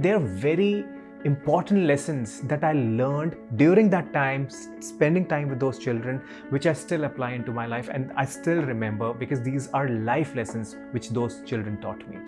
There are very important lessons that I learned during that time, spending time with those children, which I still apply into my life and I still remember because these are life lessons which those children taught me.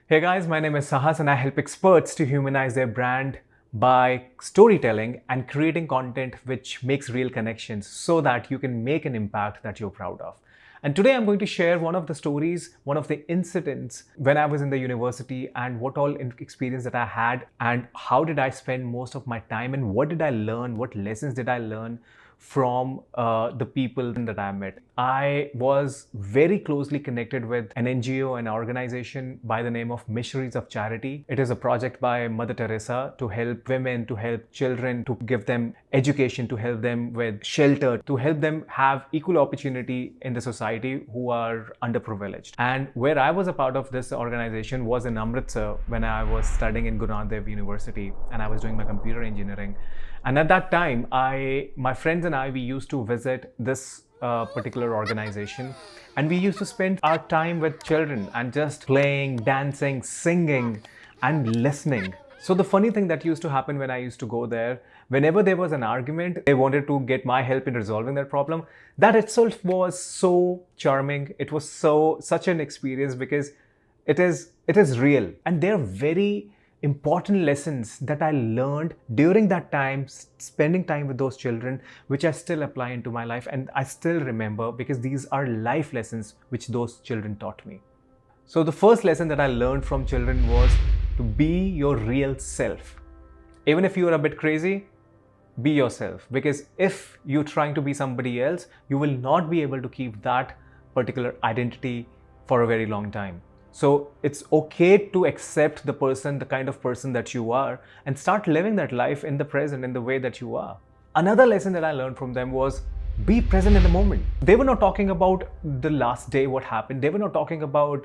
Hey guys, my name is Sahas and I help experts to humanize their brand by storytelling and creating content which makes real connections so that you can make an impact that you're proud of. And today I'm going to share one of the stories, one of the incidents when I was in the university and what all experience that I had and how did I spend most of my time and what did I learn, what lessons did I learn from the people that I met. I was very closely connected with an NGO, an organization by the name of Missionaries of Charity. It is a project by Mother Teresa to help women, to help children, to give them education, to help them with shelter, to help them have equal opportunity in the society who are underprivileged. And where I was a part of this organization was in Amritsar when I was studying in Guru Nanak Dev University and I was doing my computer engineering. And at that time, my friends and I, we used to visit this particular organization and we used to spend our time with children and just playing, dancing, singing and listening. So the funny thing that used to happen when I used to go there, whenever there was an argument, they wanted to get my help in resolving that problem. That itself was so charming. It was such an experience because it is real. And they're very important lessons that I learned during that time, spending time with those children, which I still apply into my life and I still remember because these are life lessons which those children taught me. So the first lesson that I learned from children was to be your real self. Even if you are a bit crazy, be yourself, because if you're trying to be somebody else, you will not be able to keep that particular identity for a very long time. So it's okay to accept the person, the kind of person that you are, and start living that life in the present in the way that you are. Another lesson that I learned from them was be present in the moment. They were not talking about the last day, what happened. They were not talking about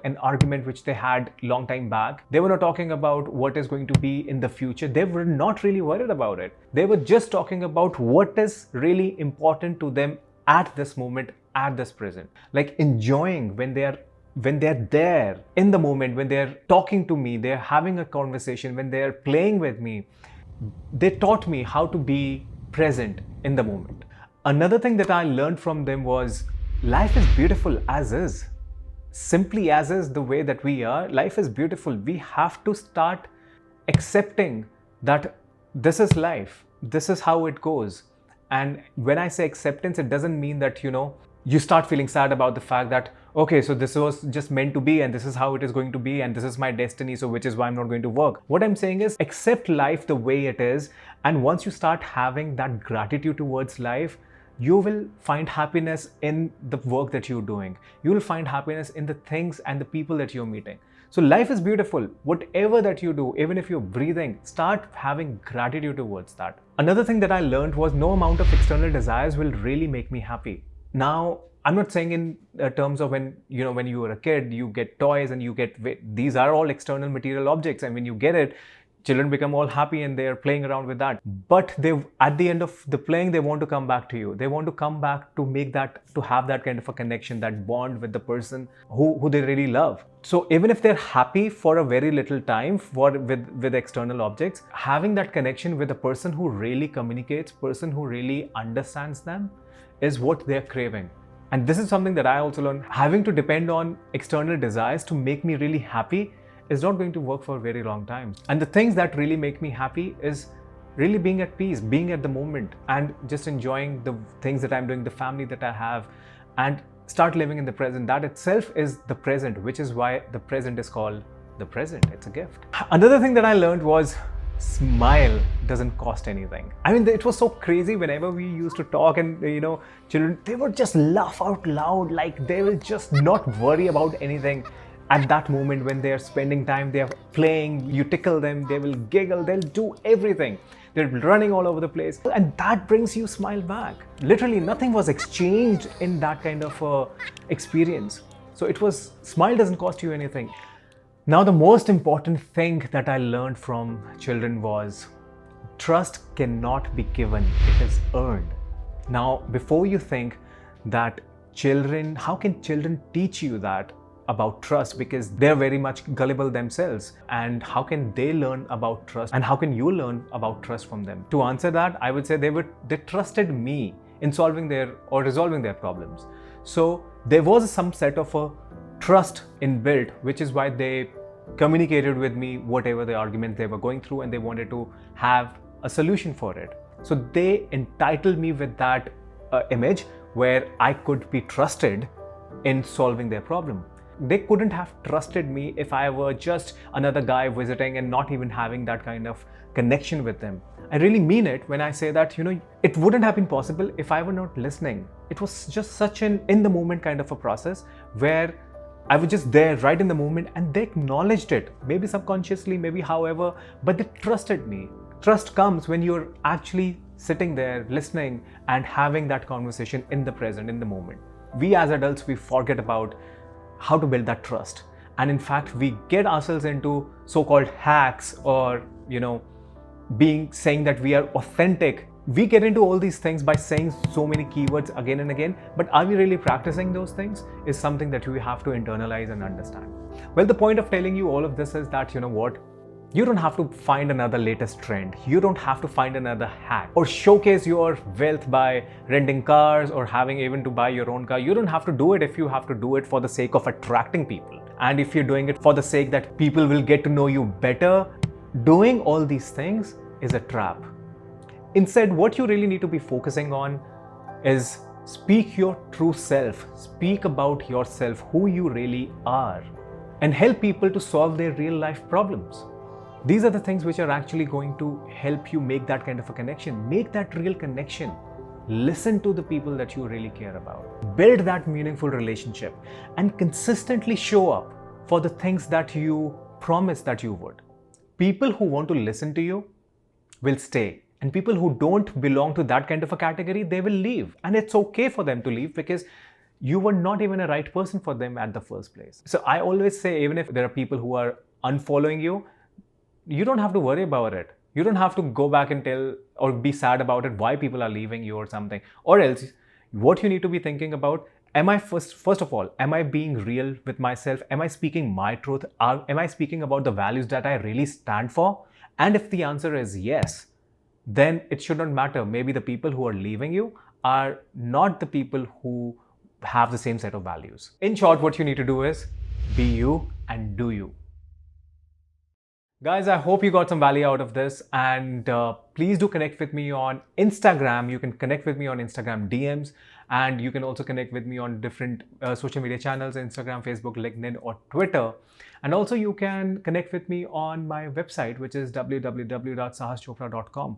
an argument which they had long time back. They were not talking about what is going to be in the future. They were not really worried about it. They were just talking about what is really important to them at this moment, at this present. Like enjoying when they're there in the moment, when they're talking to me, they're having a conversation, when they're playing with me. They taught me how to be present in the moment. Another thing that I learned from them was life is beautiful as is. Simply as is, the way that we are, life is beautiful. We have to start accepting that this is life. This is how it goes. And when I say acceptance, it doesn't mean that, you start feeling sad about the fact that, okay, so this was just meant to be and this is how it is going to be and this is my destiny, so which is why I'm not going to work. What I'm saying is accept life the way it is, and once you start having that gratitude towards life, you will find happiness in the work that you're doing. You will find happiness in the things and the people that you're meeting. So life is beautiful. Whatever that you do, even if you're breathing, start having gratitude towards that. Another thing that I learned was no amount of external desires will really make me happy. Now, I'm not saying in terms of when you were a kid, you get toys and these are all external material objects. And when you get it, children become all happy and they're playing around with that. But at the end of the playing, they want to come back to you. They want to come back to have that kind of a connection, that bond with the person who they really love. So even if they're happy for a very little time with external objects, having that connection with a person who really communicates, person who really understands them, is what they're craving. And this is something that I also learned. Having to depend on external desires to make me really happy is not going to work for a very long time. And the things that really make me happy is really being at peace, being at the moment, and just enjoying the things that I'm doing, the family that I have, and start living in the present. That itself is the present, which is why the present is called the present. It's a gift. Another thing that I learned was smile doesn't cost anything. I mean, it was so crazy whenever we used to talk and, children, they would just laugh out loud, like they will just not worry about anything. At that moment when they are spending time, they are playing, you tickle them, they will giggle, they'll do everything. They're running all over the place. And that brings you smile back. Literally nothing was exchanged in that kind of experience. So smile doesn't cost you anything. Now, the most important thing that I learned from children was trust cannot be given, it is earned. Now, before you think that how can children teach you that? about trust because they're very much gullible themselves. And how can they learn about trust? And how can you learn about trust from them? To answer that, I would say they trusted me in resolving their problems. So there was some set of a trust inbuilt, which is why they communicated with me whatever the argument they were going through, and they wanted to have a solution for it. So they entitled me with that image where I could be trusted in solving their problem. They couldn't have trusted me if I were just another guy visiting and not even having that kind of connection with them. I really mean it when I say that, it wouldn't have been possible if I were not listening. It was just such an in the moment kind of a process where I was just there right in the moment, and they acknowledged it, maybe subconsciously, maybe however, but they trusted me. Trust comes when you're actually sitting there listening and having that conversation in the present, in the moment. We as adults, we forget about how to build that trust. And in fact, we get ourselves into so-called hacks or, saying that we are authentic. We get into all these things by saying so many keywords again and again, but are we really practicing those things is something that we have to internalize and understand. Well, the point of telling you all of this is that, you don't have to find another latest trend. You don't have to find another hack or showcase your wealth by renting cars or having even to buy your own car. You don't have to do it if you have to do it for the sake of attracting people. And if you're doing it for the sake that people will get to know you better, doing all these things is a trap. Instead, what you really need to be focusing on is speak your true self, speak about yourself, who you really are, and help people to solve their real life problems. These are the things which are actually going to help you make that kind of a connection, make that real connection. Listen to the people that you really care about. Build that meaningful relationship and consistently show up for the things that you promised that you would. People who want to listen to you will stay. And people who don't belong to that kind of a category, they will leave. And it's okay for them to leave because you were not even a right person for them at the first place. So I always say, even if there are people who are unfollowing you, you don't have to worry about it. You don't have to go back and tell or be sad about it, why people are leaving you or something. Or else, what you need to be thinking about, first of all, am I being real with myself? Am I speaking my truth? Am I speaking about the values that I really stand for? And if the answer is yes, then it should not matter. Maybe the people who are leaving you are not the people who have the same set of values. In short, what you need to do is be you and do you. Guys, I hope you got some value out of this, and please do connect with me on Instagram. You can connect with me on Instagram DMs, and you can also connect with me on different social media channels, Instagram, Facebook, LinkedIn, or Twitter. And also you can connect with me on my website, which is www.sahaschopra.com.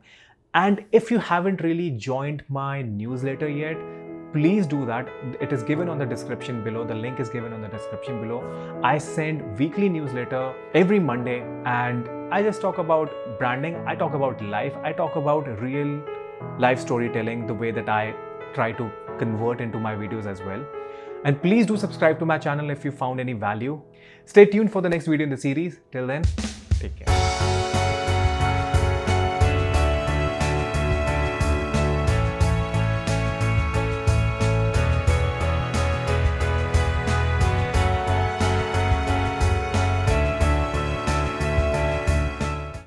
And if you haven't really joined my newsletter yet, please do that. It is given on the description below. The link is given on the description below. I send weekly newsletter every Monday, and I just talk about branding. I talk about life. I talk about real life storytelling, the way that I try to convert into my videos as well. And please do subscribe to my channel if you found any value. Stay tuned for the next video in the series. Till then, take care.